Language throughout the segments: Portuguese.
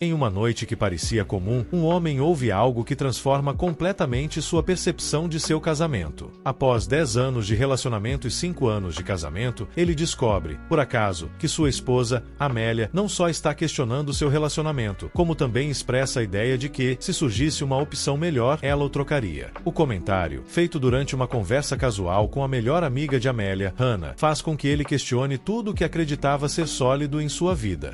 Em uma noite que parecia comum, um homem ouve algo que transforma completamente sua percepção de seu casamento. Após 10 anos de relacionamento e 5 anos de casamento, ele descobre, por acaso, que sua esposa, Amélia, não só está questionando seu relacionamento, como também expressa a ideia de que, se surgisse uma opção melhor, ela o trocaria. O comentário, feito durante uma conversa casual com a melhor amiga de Amélia, Hannah, faz com que ele questione tudo o que acreditava ser sólido em sua vida.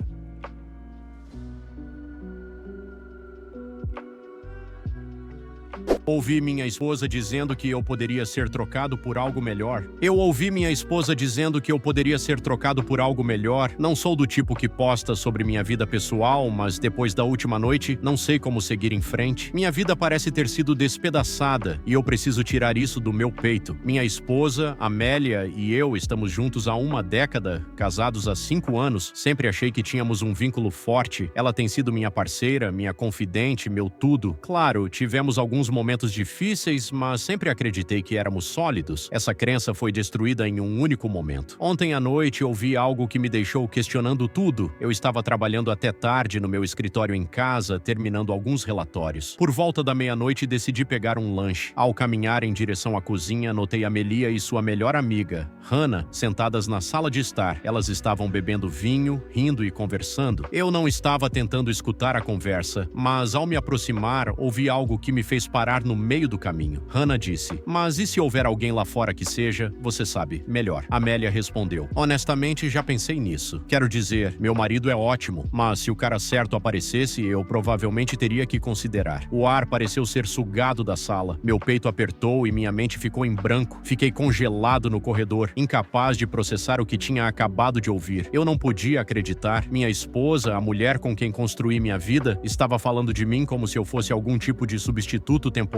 Ouvi minha esposa dizendo que eu poderia ser trocado por algo melhor. Eu ouvi minha esposa dizendo que eu poderia ser trocado por algo melhor. Não sou do tipo que posta sobre minha vida pessoal, mas depois da última noite, não sei como seguir em frente. Minha vida parece ter sido despedaçada e eu preciso tirar isso do meu peito. Minha esposa, Amélia e eu estamos juntos há uma década, casados há 5 anos. Sempre achei que tínhamos um vínculo forte. Ela tem sido minha parceira, minha confidente, meu tudo. Claro, tivemos alguns momentos difíceis, mas sempre acreditei que éramos sólidos. Essa crença foi destruída em um único momento. Ontem à noite ouvi algo que me deixou questionando tudo. Eu estava trabalhando até tarde no meu escritório em casa, terminando alguns relatórios. Por volta da meia-noite decidi pegar um lanche. Ao caminhar em direção à cozinha, notei Amelia e sua melhor amiga, Hannah, sentadas na sala de estar. Elas estavam bebendo vinho, rindo e conversando. Eu não estava tentando escutar a conversa, mas ao me aproximar, ouvi algo que me fez parar no meio do caminho. Hannah disse, mas e se houver alguém lá fora que seja, você sabe, melhor. Amélia respondeu, honestamente já pensei nisso. Quero dizer, meu marido é ótimo, mas se o cara certo aparecesse, eu provavelmente teria que considerar. O ar pareceu ser sugado da sala. Meu peito apertou e minha mente ficou em branco. Fiquei congelado no corredor, incapaz de processar o que tinha acabado de ouvir. Eu não podia acreditar. Minha esposa, a mulher com quem construí minha vida, estava falando de mim como se eu fosse algum tipo de substituto temporário,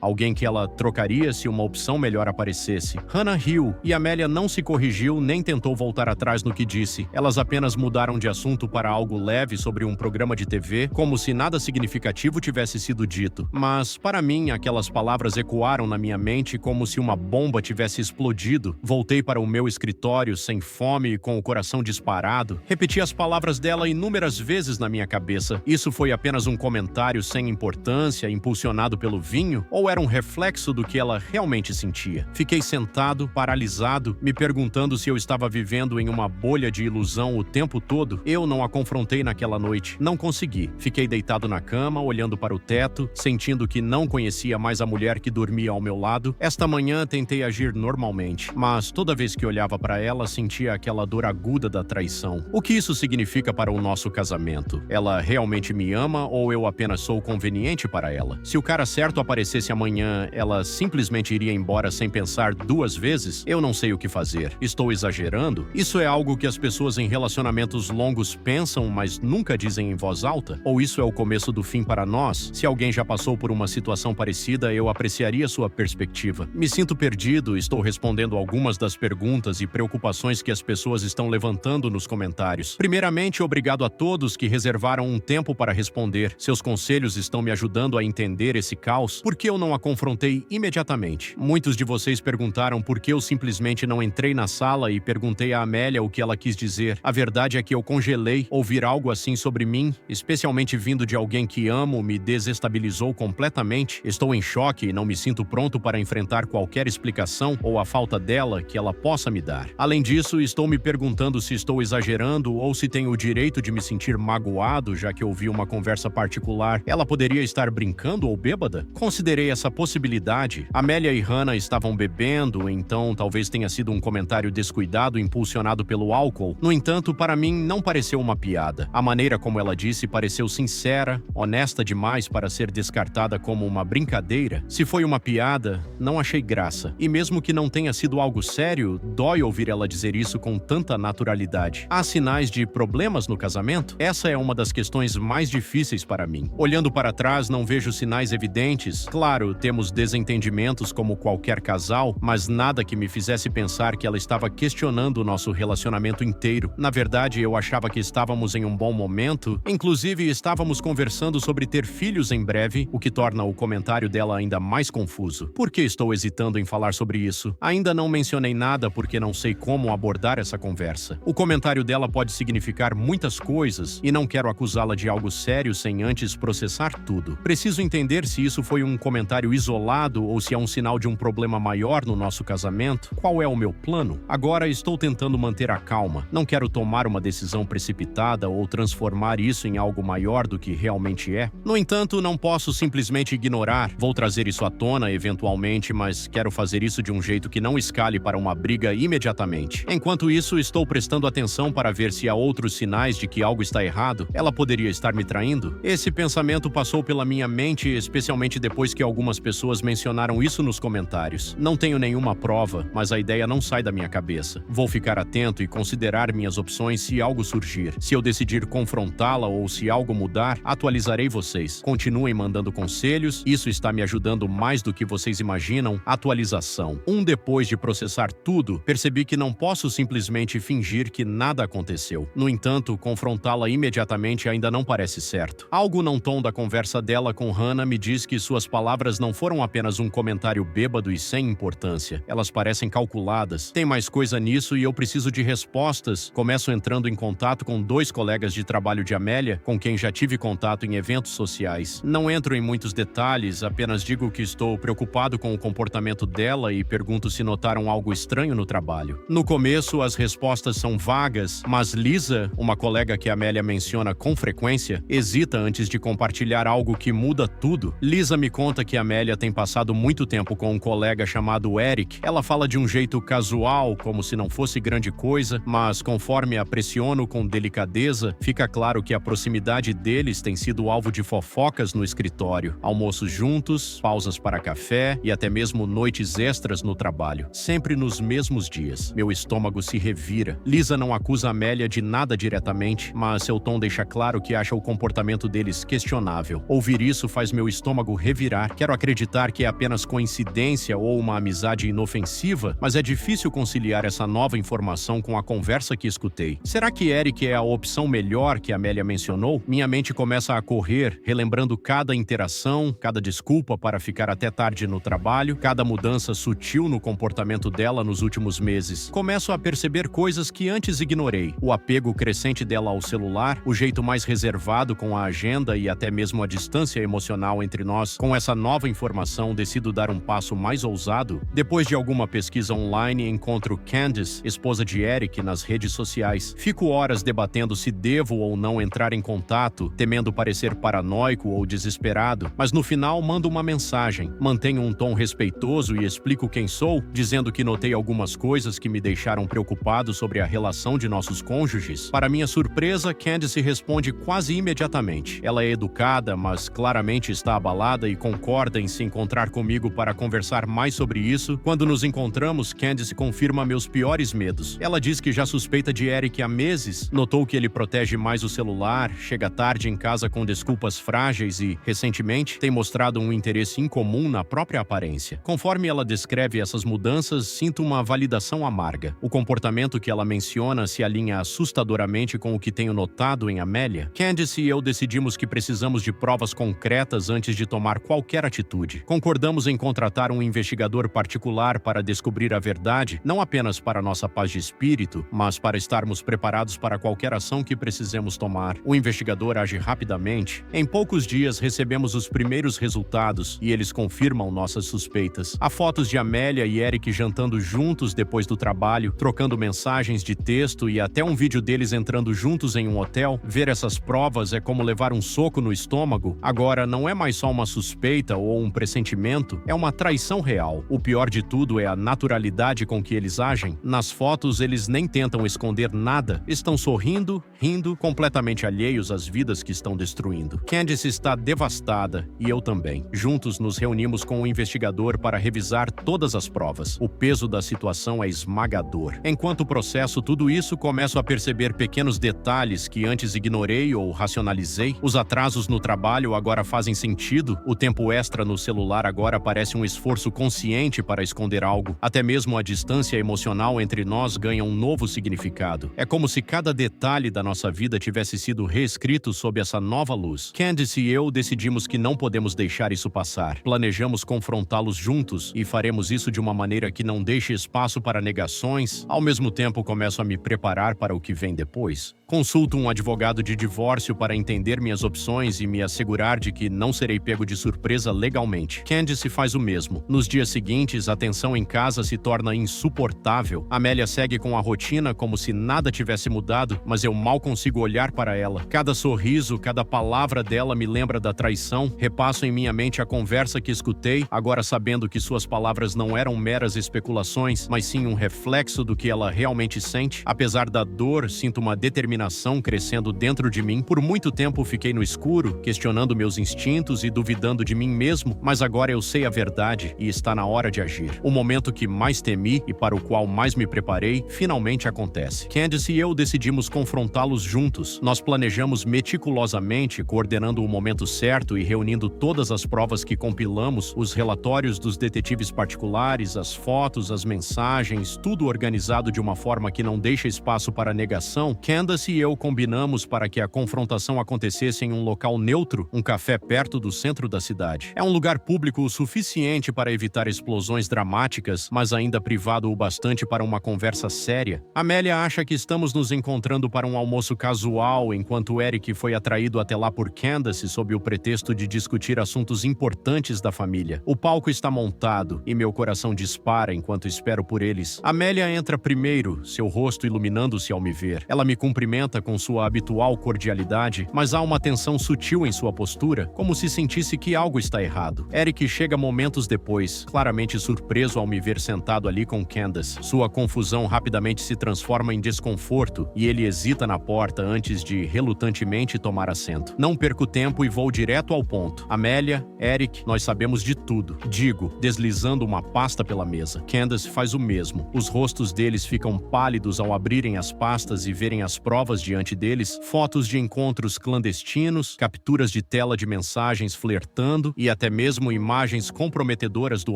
alguém que ela trocaria se uma opção melhor aparecesse. Hannah riu e Amélia não se corrigiu nem tentou voltar atrás no que disse. Elas apenas mudaram de assunto para algo leve sobre um programa de TV, como se nada significativo tivesse sido dito. Mas, para mim, aquelas palavras ecoaram na minha mente como se uma bomba tivesse explodido. Voltei para o meu escritório sem fome e com o coração disparado. Repeti as palavras dela inúmeras vezes na minha cabeça. Isso foi apenas um comentário sem importância, impulsionado pelo vinho, ou era um reflexo do que ela realmente sentia? Fiquei sentado, paralisado, me perguntando se eu estava vivendo em uma bolha de ilusão o tempo todo. Eu não a confrontei naquela noite. Não consegui. Fiquei deitado na cama, olhando para o teto, sentindo que não conhecia mais a mulher que dormia ao meu lado. Esta manhã tentei agir normalmente, mas toda vez que olhava para ela, sentia aquela dor aguda da traição. O que isso significa para o nosso casamento? Ela realmente me ama ou eu apenas sou conveniente para ela? Se o cara certo aparecesse amanhã, ela simplesmente iria embora sem pensar 2 vezes? Eu não sei o que fazer. Estou exagerando? Isso é algo que as pessoas em relacionamentos longos pensam, mas nunca dizem em voz alta? Ou isso é o começo do fim para nós? Se alguém já passou por uma situação parecida, eu apreciaria sua perspectiva. Me sinto perdido, estou respondendo algumas das perguntas e preocupações que as pessoas estão levantando nos comentários. Primeiramente, obrigado a todos que reservaram um tempo para responder. Seus conselhos estão me ajudando a entender esse caos. Por que eu não a confrontei imediatamente? Muitos de vocês perguntaram por que eu simplesmente não entrei na sala e perguntei a Amélia o que ela quis dizer. A verdade é que eu congelei. Ouvir algo assim sobre mim, especialmente vindo de alguém que amo, me desestabilizou completamente. Estou em choque e não me sinto pronto para enfrentar qualquer explicação ou a falta dela que ela possa me dar. Além disso, estou me perguntando se estou exagerando ou se tenho o direito de me sentir magoado, já que ouvi uma conversa particular. Ela poderia estar brincando ou bêbada? Considerei essa possibilidade. Amélia e Hannah estavam bebendo, então talvez tenha sido um comentário descuidado impulsionado pelo álcool. No entanto, para mim, não pareceu uma piada. A maneira como ela disse pareceu sincera, honesta demais para ser descartada como uma brincadeira. Se foi uma piada, não achei graça. E mesmo que não tenha sido algo sério, dói ouvir ela dizer isso com tanta naturalidade. Há sinais de problemas no casamento? Essa é uma das questões mais difíceis para mim. Olhando para trás, não vejo sinais evidentes antes. Claro, temos desentendimentos como qualquer casal, mas nada que me fizesse pensar que ela estava questionando o nosso relacionamento inteiro. Na verdade, eu achava que estávamos em um bom momento. Inclusive, estávamos conversando sobre ter filhos em breve, o que torna o comentário dela ainda mais confuso. Por que estou hesitando em falar sobre isso? Ainda não mencionei nada porque não sei como abordar essa conversa. O comentário dela pode significar muitas coisas e não quero acusá-la de algo sério sem antes processar tudo. Preciso entender se isso foi um comentário isolado ou se é um sinal de um problema maior no nosso casamento. Qual é o meu plano? Agora estou tentando manter a calma. Não quero tomar uma decisão precipitada ou transformar isso em algo maior do que realmente é. No entanto, não posso simplesmente ignorar. Vou trazer isso à tona eventualmente, mas quero fazer isso de um jeito que não escale para uma briga imediatamente. Enquanto isso, estou prestando atenção para ver se há outros sinais de que algo está errado. Ela poderia estar me traindo? Esse pensamento passou pela minha mente, especialmente depois que algumas pessoas mencionaram isso nos comentários. Não tenho nenhuma prova, mas a ideia não sai da minha cabeça. Vou ficar atento e considerar minhas opções se algo surgir. Se eu decidir confrontá-la ou se algo mudar, atualizarei vocês. Continuem mandando conselhos, isso está me ajudando mais do que vocês imaginam. Atualização. Depois de processar tudo, percebi que não posso simplesmente fingir que nada aconteceu. No entanto, confrontá-la imediatamente ainda não parece certo. Algo no tom da conversa dela com Hannah me diz que suas palavras não foram apenas um comentário bêbado e sem importância. Elas parecem calculadas. Tem mais coisa nisso e eu preciso de respostas. Começo entrando em contato com 2 colegas de trabalho de Amélia, com quem já tive contato em eventos sociais. Não entro em muitos detalhes, apenas digo que estou preocupado com o comportamento dela e pergunto se notaram algo estranho no trabalho. No começo, as respostas são vagas, mas Lisa, uma colega que Amélia menciona com frequência, hesita antes de compartilhar algo que muda tudo. Lisa me conta que Amélia tem passado muito tempo com um colega chamado Eric. Ela fala de um jeito casual, como se não fosse grande coisa, mas conforme a pressiono com delicadeza, fica claro que a proximidade deles tem sido alvo de fofocas no escritório. Almoços juntos, pausas para café e até mesmo noites extras no trabalho. Sempre nos mesmos dias. Meu estômago se revira. Lisa não acusa Amélia de nada diretamente, mas seu tom deixa claro que acha o comportamento deles questionável. Ouvir isso faz meu estômago revirar. Quero acreditar que é apenas coincidência ou uma amizade inofensiva, mas é difícil conciliar essa nova informação com a conversa que escutei. Será que Eric é a opção melhor que Amélia mencionou? Minha mente começa a correr, relembrando cada interação, cada desculpa para ficar até tarde no trabalho, cada mudança sutil no comportamento dela nos últimos meses. Começo a perceber coisas que antes ignorei. O apego crescente dela ao celular, o jeito mais reservado com a agenda e até mesmo a distância emocional entre nós. Com essa nova informação, decido dar um passo mais ousado. Depois de alguma pesquisa online, encontro Candice, esposa de Eric, nas redes sociais. Fico horas debatendo se devo ou não entrar em contato, temendo parecer paranoico ou desesperado, mas no final mando uma mensagem. Mantenho um tom respeitoso e explico quem sou, dizendo que notei algumas coisas que me deixaram preocupado sobre a relação de nossos cônjuges. Para minha surpresa, Candice responde quase imediatamente. Ela é educada, mas claramente está abalada e concorda em se encontrar comigo para conversar mais sobre isso. Quando nos encontramos, Candice confirma meus piores medos. Ela diz que já suspeita de Eric há meses, notou que ele protege mais o celular, chega tarde em casa com desculpas frágeis e, recentemente, tem mostrado um interesse incomum na própria aparência. Conforme ela descreve essas mudanças, sinto uma validação amarga. O comportamento que ela menciona se alinha assustadoramente com o que tenho notado em Amélia. Candice e eu decidimos que precisamos de provas concretas antes de tomar qualquer atitude. Concordamos em contratar um investigador particular para descobrir a verdade, não apenas para nossa paz de espírito, mas para estarmos preparados para qualquer ação que precisemos tomar. O investigador age rapidamente. Em poucos dias recebemos os primeiros resultados e eles confirmam nossas suspeitas. Há fotos de Amélia e Eric jantando juntos depois do trabalho, trocando mensagens de texto e até um vídeo deles entrando juntos em um hotel. Ver essas provas é como levar um soco no estômago. Agora, não é mais só uma suspeita ou um pressentimento, é uma traição real. O pior de tudo é a naturalidade com que eles agem. Nas fotos, eles nem tentam esconder nada. Estão sorrindo, rindo, completamente alheios às vidas que estão destruindo. Candice está devastada e eu também. Juntos nos reunimos com o investigador para revisar todas as provas. O peso da situação é esmagador. Enquanto processo tudo isso, começo a perceber pequenos detalhes que antes ignorei ou racionalizei. Os atrasos no trabalho agora fazem sentido. O tempo extra no celular agora parece um esforço consciente para esconder algo. Até mesmo a distância emocional entre nós ganha um novo significado. É como se cada detalhe da nossa vida tivesse sido reescrito sob essa nova luz. Candace e eu decidimos que não podemos deixar isso passar. Planejamos confrontá-los juntos e faremos isso de uma maneira que não deixe espaço para negações. Ao mesmo tempo, começo a me preparar para o que vem depois. Consulto um advogado de divórcio para entender minhas opções e me assegurar de que não serei pego de surpresa legalmente. Candace faz o mesmo. Nos dias seguintes, a tensão em casa se torna insuportável. Amélia segue com a rotina como se nada tivesse mudado, mas eu mal consigo olhar para ela. Cada sorriso, cada palavra dela me lembra da traição. Repasso em minha mente a conversa que escutei, agora sabendo que suas palavras não eram meras especulações, mas sim um reflexo do que ela realmente sente. Apesar da dor, sinto uma determinação crescendo dentro de mim. Por muito tempo fiquei no escuro, questionando meus instintos e duvidando de mim mesmo, mas agora eu sei a verdade e está na hora de agir. O momento que mais temi e para o qual mais me preparei, finalmente acontece. Candace e eu decidimos confrontá-los juntos. Nós planejamos meticulosamente, coordenando o momento certo e reunindo todas as provas que compilamos, os relatórios dos detetives particulares, as fotos, as mensagens, tudo organizado de uma forma que não deixa espaço para negação. Candace e eu combinamos para que a confrontação acontecesse em um local neutro, um café perto do centro da cidade. É um lugar público o suficiente para evitar explosões dramáticas, mas ainda privado o bastante para uma conversa séria. Amélia acha que estamos nos encontrando para um almoço casual, enquanto Eric foi atraído até lá por Candace sob o pretexto de discutir assuntos importantes da família. O palco está montado e meu coração dispara enquanto espero por eles. Amélia entra primeiro, seu rosto iluminando-se ao me ver. Ela me cumprimenta com sua habitual cordialidade, mas há uma tensão sutil em sua postura, como se sentisse que algo está errado. Eric chega momentos depois, claramente surpreso ao me ver sentado ali com Candace. Sua confusão rapidamente se transforma em desconforto e ele hesita na porta antes de relutantemente tomar assento. Não perco tempo e vou direto ao ponto. Amélia, Eric, nós sabemos de tudo. Digo, deslizando uma pasta pela mesa. Candace faz o mesmo. Os rostos deles ficam pálidos ao abrirem as pastas e verem as provas diante deles, fotos de encontros clandestinos, capturas de tela de mensagens flertando e até mesmo imagens comprometedoras do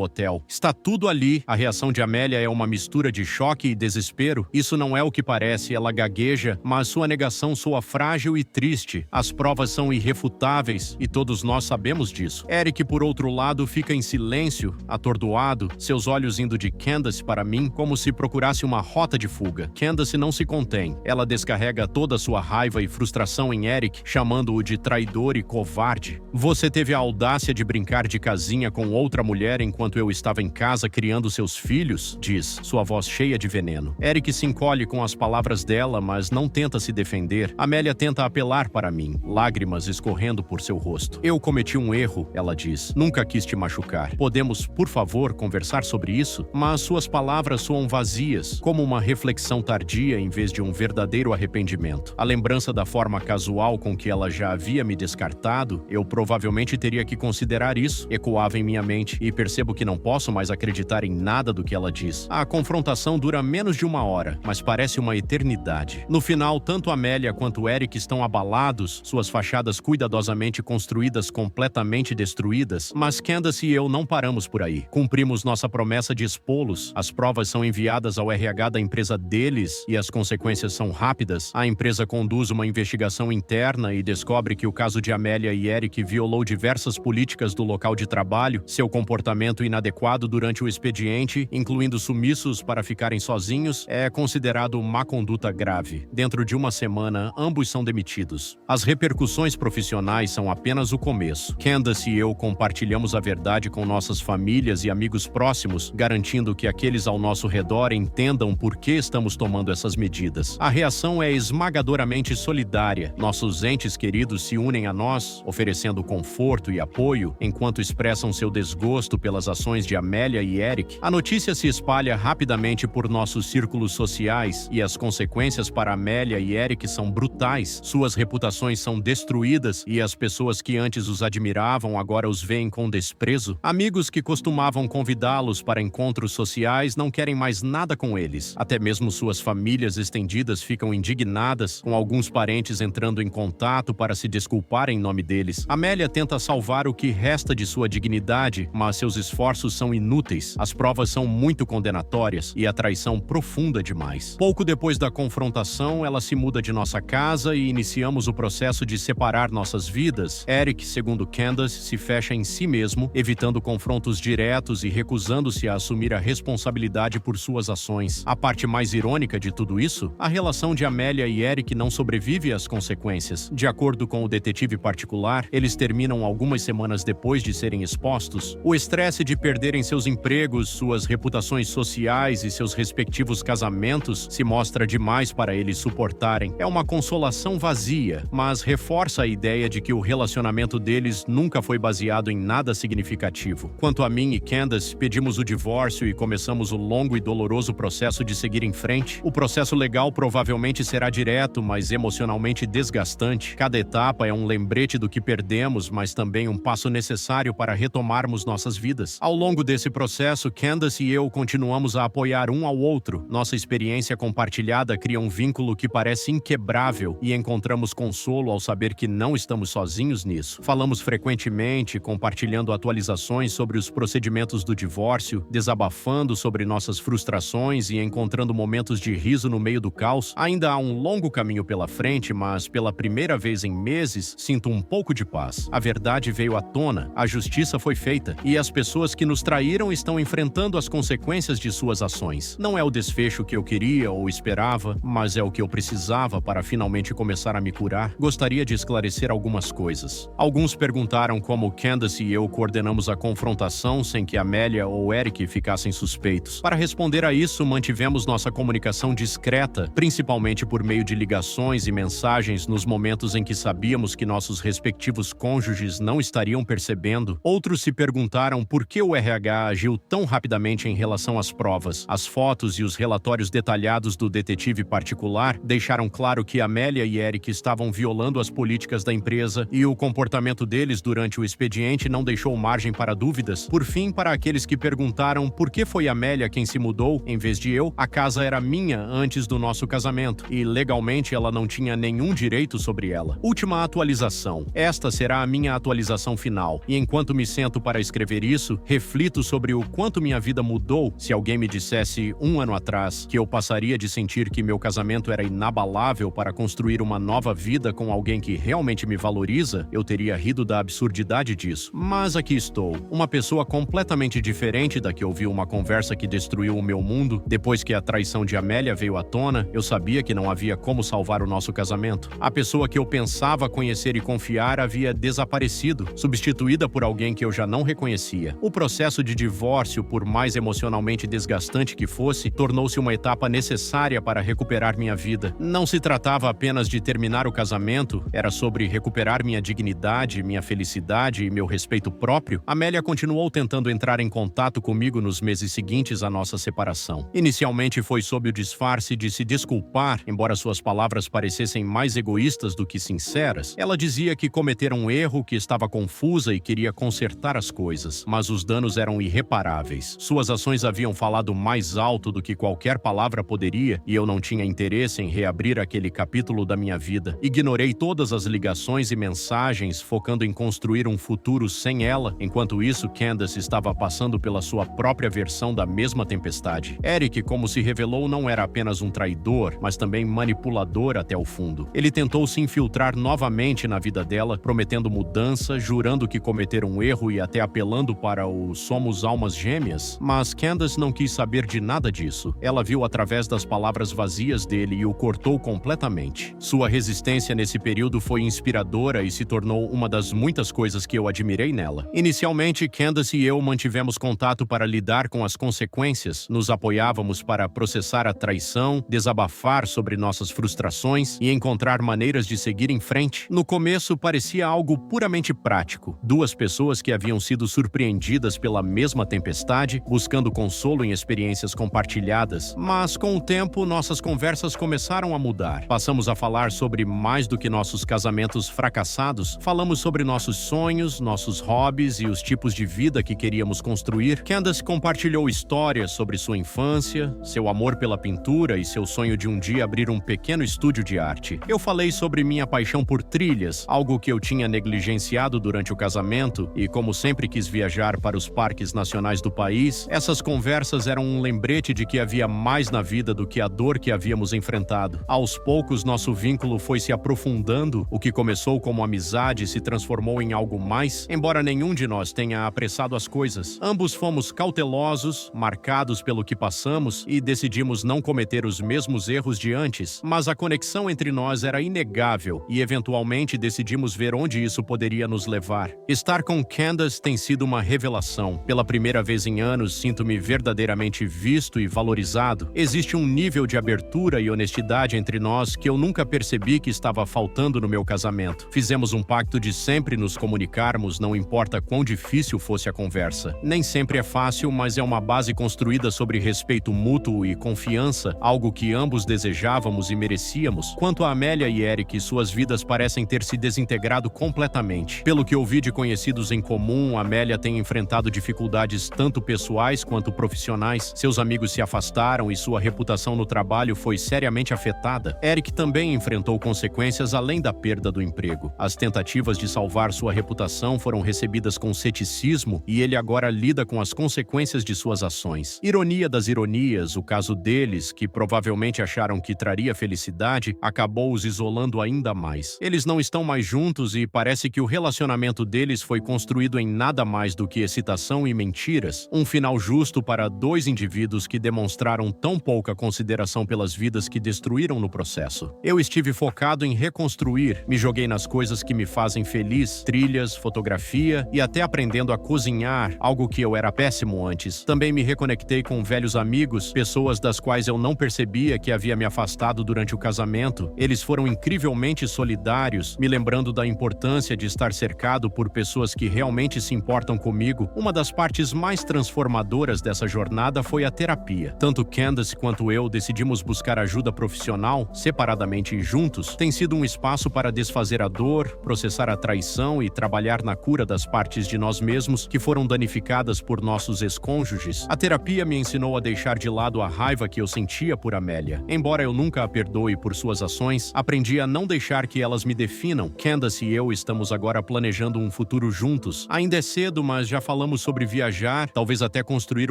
hotel. Está tudo ali. A reação de Amélia é uma mistura de choque e desespero. Isso não é o que parece, ela gagueja, mas sua negação soa frágil e triste. As provas são irrefutáveis e todos nós sabemos disso. Eric, por outro lado, fica em silêncio, atordoado, seus olhos indo de Candace para mim como se procurasse uma rota de fuga. Candace não se contém. Ela descarrega toda sua raiva e frustração em Eric, chamando-o de traidor e covarde. Você teve a audácia de brincar de casinha com outra mulher enquanto eu estava em casa criando seus filhos? Diz, sua voz cheia de veneno. Eric se encolhe com as palavras dela, mas não tenta se defender. Amélia tenta apelar para mim, lágrimas escorrendo por seu rosto. Eu cometi um erro, ela diz. Nunca quis te machucar. Podemos, por favor, conversar sobre isso? Mas suas palavras soam vazias, como uma reflexão tardia em vez de um verdadeiro arrependimento. A lembrança da forma casual com que ela já havia me descartado, eu provavelmente teria que considerar isso, ecoava em minha mente, e percebo que não posso mais acreditar em nada do que ela diz. A confrontação dura menos de uma hora, mas parece uma eternidade. No final, tanto Amélia quanto Eric estão abalados, suas fachadas cuidadosamente construídas completamente destruídas, mas Candace e eu não paramos por aí. Cumprimos nossa promessa de expô-los, as provas são enviadas ao RH da empresa deles e as consequências são rápidas. A empresa conduz uma investigação interna e descobre que o caso de Amélia e Eric violou diversas políticas do local de trabalho, seu comportamento inadequado durante o expediente, incluindo sumiços para ficarem sozinhos, é considerado má conduta grave. Dentro de uma semana, ambos são demitidos. As repercussões profissionais são apenas o começo. Candace e eu compartilhamos a verdade com nossas famílias e amigos próximos, garantindo que aqueles ao nosso redor entendam por que estamos tomando essas medidas. A reação é esmagadoramente solidária. Nossos entes queridos se unem a nós, oferecendo conforto e apoio, enquanto expressam seu desgosto pelas ações de Amélia e Eric. A notícia se espalha rapidamente por nossos círculos sociais e as consequências para Amélia e Eric são brutais. Suas reputações são destruídas e as pessoas que antes os admiravam agora os veem com desprezo. Amigos que costumavam convidá-los para encontros sociais não querem mais nada com eles. Até mesmo suas famílias estendidas ficam indignadas, com alguns parentes entrando em contato para se desculpar em nome deles. Amélia tenta salvar salvar o que resta de sua dignidade, mas seus esforços são inúteis, as provas são muito condenatórias e a traição profunda demais. Pouco depois da confrontação, ela se muda de nossa casa e iniciamos o processo de separar nossas vidas. Eric, segundo Candace, se fecha em si mesmo, evitando confrontos diretos e recusando-se a assumir a responsabilidade por suas ações. A parte mais irônica de tudo isso, a relação de Amélia e Eric não sobrevive às consequências. De acordo com o detetive particular, eles terminam algumas semanas depois de serem expostos. O estresse de perderem seus empregos, suas reputações sociais e seus respectivos casamentos se mostra demais para eles suportarem. É uma consolação vazia, mas reforça a ideia de que o relacionamento deles nunca foi baseado em nada significativo. Quanto a mim e Candace, pedimos o divórcio e começamos o longo e doloroso processo de seguir em frente. O processo legal provavelmente será direto, mas emocionalmente desgastante. Cada etapa é um lembrete do que perdemos, mas também um passo necessário para retomarmos nossas vidas. Ao longo desse processo, Candace e eu continuamos a apoiar um ao outro. Nossa experiência compartilhada cria um vínculo que parece inquebrável e encontramos consolo ao saber que não estamos sozinhos nisso. Falamos frequentemente, compartilhando atualizações sobre os procedimentos do divórcio, desabafando sobre nossas frustrações e encontrando momentos de riso no meio do caos. Ainda há um longo caminho pela frente, mas pela primeira vez em meses, sinto um pouco de paz. A verdade veio à tona, a justiça foi feita e as pessoas que nos traíram estão enfrentando as consequências de suas ações. Não é o desfecho que eu queria ou esperava, mas é o que eu precisava para finalmente começar a me curar. Gostaria de esclarecer algumas coisas. Alguns perguntaram como Candace e eu coordenamos a confrontação sem que Amélia ou Eric ficassem suspeitos. Para responder a isso, mantivemos nossa comunicação discreta, principalmente por meio de ligações e mensagens nos momentos em que sabíamos que nossos respectivos cônjuges não estariam percebendo. Outros se perguntaram por que o RH agiu tão rapidamente em relação às provas. As fotos e os relatórios detalhados do detetive particular deixaram claro que Amélia e Eric estavam violando as políticas da empresa e o comportamento deles durante o expediente não deixou margem para dúvidas. Por fim, para aqueles que perguntaram por que foi Amélia quem se mudou, em vez de eu, a casa era minha antes do nosso casamento e legalmente ela não tinha nenhum direito sobre ela. Última atualização. Esta será a minha atualização final e enquanto me sento para escrever isso, reflito sobre o quanto minha vida mudou. Se alguém me dissesse um ano atrás que eu passaria de sentir que meu casamento era inabalável para construir uma nova vida com alguém que realmente me valoriza, eu teria rido da absurdidade disso. Mas aqui estou, uma pessoa completamente diferente da que ouviu uma conversa que destruiu o meu mundo. Depois que a traição de Amélia veio à tona, eu sabia que não havia como salvar o nosso casamento. A pessoa que eu pensava conhecer e confiar havia desaparecido, substituída por alguém que eu já não reconhecia. O processo de divórcio, por mais emocionalmente desgastante que fosse, tornou-se uma etapa necessária para recuperar minha vida. Não se tratava apenas de terminar o casamento, era sobre recuperar minha dignidade, minha felicidade e meu respeito próprio. Amélia continuou tentando entrar em contato comigo nos meses seguintes à nossa separação. Inicialmente foi sob o disfarce de se desculpar, embora suas palavras parecessem mais egoístas do que sinceras. Ela dizia que cometera um erro, que estava confusa e queria consertar as coisas, mas os danos eram irreparáveis. Suas ações haviam falado mais alto do que qualquer palavra poderia e eu não tinha interesse em reabrir aquele capítulo da minha vida. Ignorei todas as ligações e mensagens, focando em construir um futuro sem ela. Enquanto isso, Candace estava passando pela sua própria versão da mesma tempestade. Eric, como se revelou, não era apenas um traidor, mas também manipulador até o fundo. Ele tentou se infiltrar novamente na vida dela, prometendo mudança, jurando que cometeram um erro e até apelando para o "somos almas gêmeas", mas Candace não quis saber de nada disso. Ela viu através das palavras vazias dele e o cortou completamente. Sua resistência nesse período foi inspiradora e se tornou uma das muitas coisas que eu admirei nela. Inicialmente, Candace e eu mantivemos contato para lidar com as consequências, nos apoiávamos para processar a traição, desabafar sobre nossas frustrações e encontrar maneiras de seguir em frente. No começo, parecia algo puramente prático. Duas pessoas que haviam sido surpreendidas pela mesma tempestade, buscando consolo em experiências compartilhadas. Mas, com o tempo, nossas conversas começaram a mudar. Passamos a falar sobre mais do que nossos casamentos fracassados. Falamos sobre nossos sonhos, nossos hobbies e os tipos de vida que queríamos construir. Candace compartilhou histórias sobre sua infância, seu amor pela pintura e seu sonho de um dia abrir um pequeno estúdio de arte. Eu falei sobre minha paixão por trilhas, algo que eu tinha negligenciado afastado durante o casamento e, como sempre quis viajar para os parques nacionais do país, essas conversas eram um lembrete de que havia mais na vida do que a dor que havíamos enfrentado. Aos poucos, nosso vínculo foi se aprofundando, o que começou como amizade se transformou em algo mais, embora nenhum de nós tenha apressado as coisas. Ambos fomos cautelosos, marcados pelo que passamos e decidimos não cometer os mesmos erros de antes, mas a conexão entre nós era inegável e eventualmente decidimos ver onde isso poderia nos levar. Estar com Candace tem sido uma revelação. Pela primeira vez em anos, sinto-me verdadeiramente visto e valorizado. Existe um nível de abertura e honestidade entre nós que eu nunca percebi que estava faltando no meu casamento. Fizemos um pacto de sempre nos comunicarmos, não importa quão difícil fosse a conversa. Nem sempre é fácil, mas é uma base construída sobre respeito mútuo e confiança, algo que ambos desejávamos e merecíamos. Quanto a Amélia e Eric, suas vidas parecem ter se desintegrado completamente. Pelo que ouvi de conhecidos em comum, Amélia tem enfrentado dificuldades tanto pessoais quanto profissionais. Seus amigos se afastaram e sua reputação no trabalho foi seriamente afetada. Eric também enfrentou consequências além da perda do emprego. As tentativas de salvar sua reputação foram recebidas com ceticismo e ele agora lida com as consequências de suas ações. Ironia das ironias, o caso deles, que provavelmente acharam que traria felicidade, acabou os isolando ainda mais. Eles não estão mais juntos e parece que o relacionamento deles foi construído em nada mais do que excitação e mentiras. Um final justo para dois indivíduos que demonstraram tão pouca consideração pelas vidas que destruíram no processo. Eu estive focado em reconstruir, me joguei nas coisas que me fazem feliz, trilhas, fotografia e até aprendendo a cozinhar, algo que eu era péssimo antes. Também me reconectei com velhos amigos, pessoas das quais eu não percebia que havia me afastado durante o casamento. Eles foram incrivelmente solidários, me lembrando da importância de estar cercado por pessoas que realmente se importam comigo. Uma das partes mais transformadoras dessa jornada foi a terapia. Tanto Candace quanto eu decidimos buscar ajuda profissional, separadamente e juntos. Tem sido um espaço para desfazer a dor, processar a traição e trabalhar na cura das partes de nós mesmos que foram danificadas por nossos ex-cônjuges. A terapia me ensinou a deixar de lado a raiva que eu sentia por Amélia. Embora eu nunca a perdoe por suas ações, aprendi a não deixar que elas me definam. Candace e eu estamos agora planejando um futuro juntos. Ainda é cedo, mas já falamos sobre viajar, talvez até construir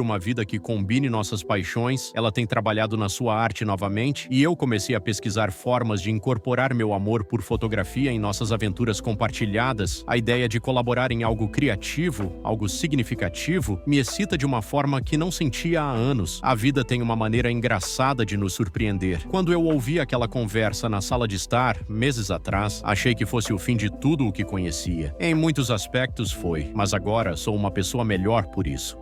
uma vida que combine nossas paixões. Ela tem trabalhado na sua arte novamente e eu comecei a pesquisar formas de incorporar meu amor por fotografia em nossas aventuras compartilhadas. A ideia de colaborar em algo criativo, algo significativo, me excita de uma forma que não sentia há anos. A vida tem uma maneira engraçada de nos surpreender. Quando eu ouvi aquela conversa na sala de estar, meses atrás, achei que fosse o fim de tudo o que conhecia. Em muitos aspectos foi, mas agora sou uma pessoa melhor por isso.